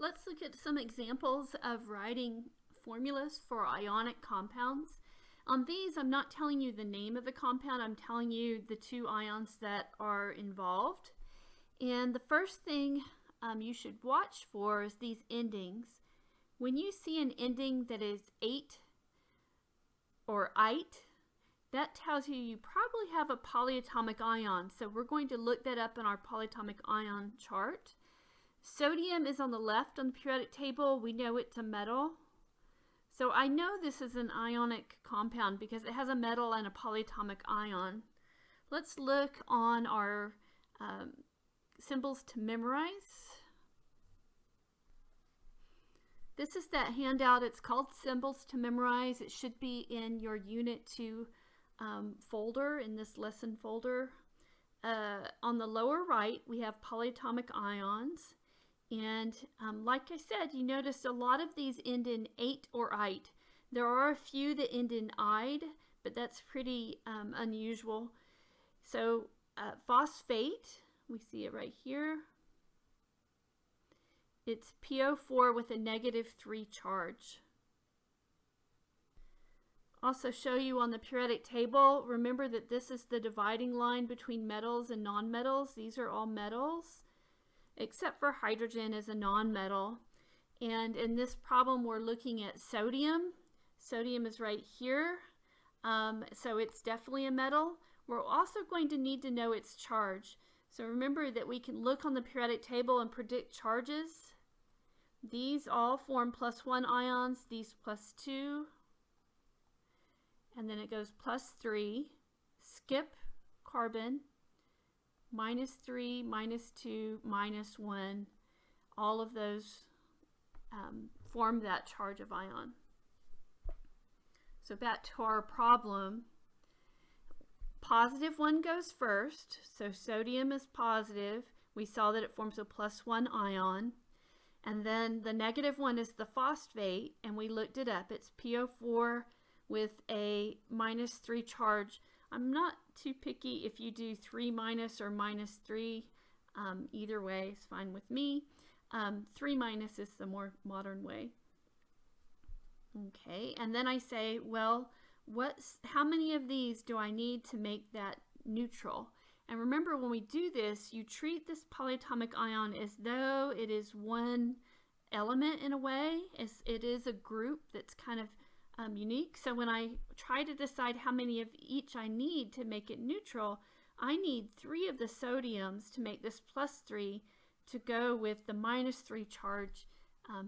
let's look at some examples of writing formulas for ionic compounds. On these, I'm not telling you the name of the compound, I'm telling you the two ions that are involved. And the first thing you should watch for is these endings. When you see an ending that is ate or ite, that tells you probably have a polyatomic ion. So we're going to look that up in our polyatomic ion chart. Sodium is on the left on the periodic table. We know it's a metal. So I know this is an ionic compound because it has a metal and a polyatomic ion. Let's look on our symbols to memorize. This is that handout. It's called Symbols to Memorize. It should be in your Unit 2 folder, in this lesson folder. On the lower right, we have polyatomic ions. And like I said, you notice a lot of these end in ate or ite. There are a few that end in ide, but that's pretty unusual. So phosphate, we see it right here. It's PO4 with a -3 charge. Also show you on the periodic table, remember that this is the dividing line between metals and nonmetals. These are all metals, except for hydrogen is a nonmetal. And in this problem, we're looking at sodium. Sodium is right here, so it's definitely a metal. We're also going to need to know its charge. So remember that we can look on the periodic table and predict charges. These all form +1 ions, these +2, and then it goes +3, skip carbon, -3, -2, -1, all of those form that charge of ion. So back to our problem. Positive one goes first, so sodium is positive. We saw that it forms a +1 ion. And then the negative one is the phosphate, and we looked it up. It's PO4 with a -3 charge. I'm not too picky if you do 3- or -3. Either way is fine with me. 3- is the more modern way. Okay, and then I say, well, how many of these do I need to make that neutral? And remember, when we do this, you treat this polyatomic ion as though it is one element in a way, as it is a group that's kind of unique. So when I try to decide how many of each I need to make it neutral, I need 3 of the sodiums to make this +3 to go with the -3 charge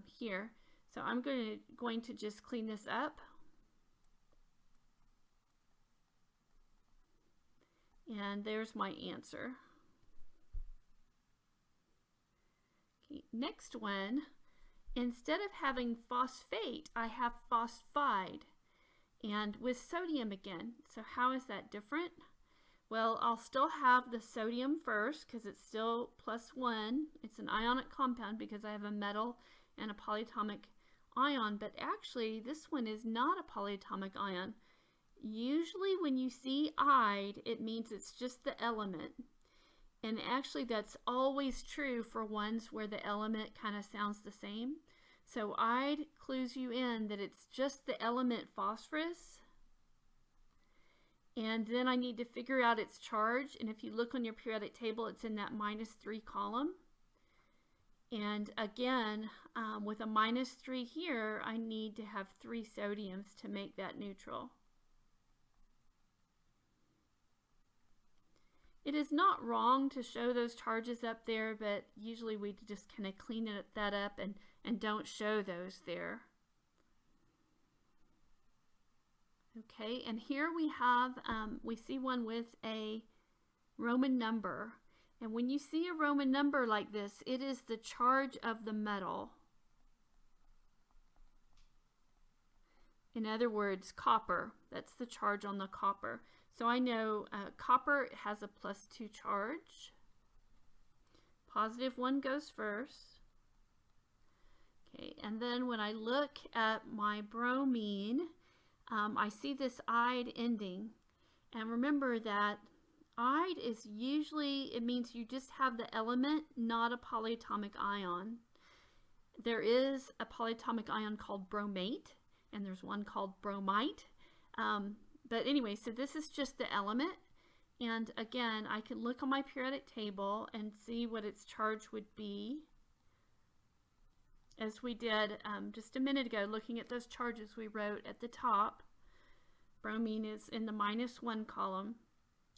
here. So I'm going to just clean this up. And there's my answer. Okay, next one, instead of having phosphate, I have phosphide, and with sodium again. So how is that different? Well, I'll still have the sodium first because it's still +1. It's an ionic compound because I have a metal and a polyatomic ion, but actually this one is not a polyatomic ion. Usually when you see "ide," it means it's just the element. And actually that's always true for ones where the element kind of sounds the same. So "ide" clues you in that it's just the element phosphorus. And then I need to figure out its charge. And if you look on your periodic table, it's in that -3 column. And again, with a -3 here, I need to have 3 sodiums to make that neutral. It is not wrong to show those charges up there, but usually we just kind of clean that up and don't show those there. Okay, and here we have, we see one with a Roman number. And when you see a Roman number like this, it is the charge of the metal. In other words, copper. That's the charge on the copper. So I know copper has a +2 charge. Positive one goes first. Okay, and then when I look at my bromine, I see this "ide" ending. And remember that "ide" is usually, it means you just have the element, not a polyatomic ion. There is a polyatomic ion called bromate, and there's one called bromide. But anyway, so this is just the element. And again, I can look on my periodic table and see what its charge would be, as we did just a minute ago, looking at those charges we wrote at the top. Bromine is in the -1 column.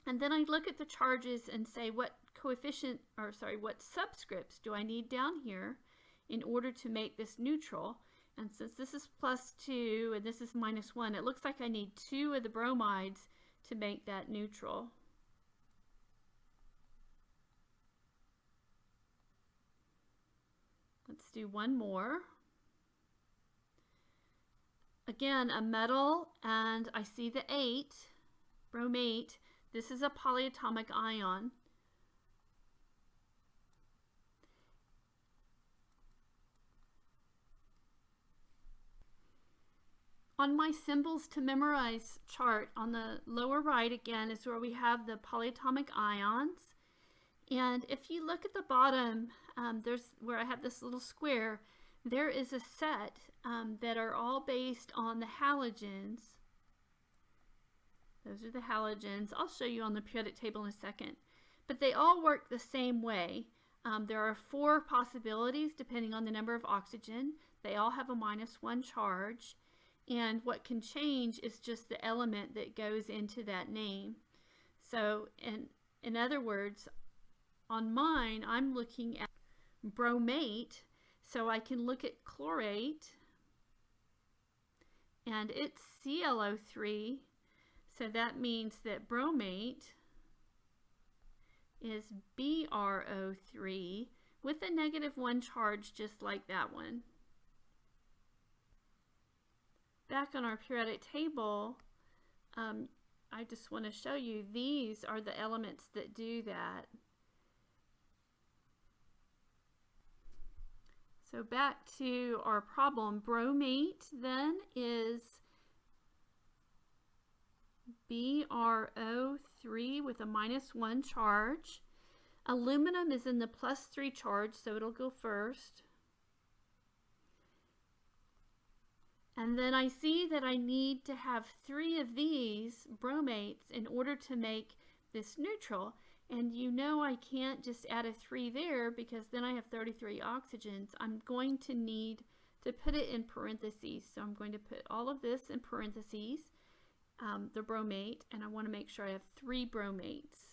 And then I look at the charges and say what coefficient, or sorry, what subscripts do I need down here in order to make this neutral. And since this is +2 and this is -1, it looks like I need 2 of the bromides to make that neutral. Let's do one more. Again, a metal, and I see the 8, bromate. This is a polyatomic ion. On my symbols to memorize chart, on the lower right again is where we have the polyatomic ions. And if you look at the bottom, there's where I have this little square, there is a set that are all based on the halogens. Those are the halogens. I'll show you on the periodic table in a second. But they all work the same way. There are 4 possibilities depending on the number of oxygen. They all have a -1 charge. And what can change is just the element that goes into that name. So in other words, on mine, I'm looking at bromate, so I can look at chlorate, and it's ClO3, so that means that bromate is BrO3 with a -1 charge, just like that one. Back on our periodic table, I just want to show you these are the elements that do that. So back to our problem, bromate then is BrO3 with a -1 charge. Aluminum is in the +3 charge, so it'll go first. And then I see that I need to have 3 of these bromates in order to make this neutral. And you know I can't just add a 3 there because then I have 33 oxygens. I'm going to need to put it in parentheses. So I'm going to put all of this in parentheses, the bromate, and I want to make sure I have 3 bromates.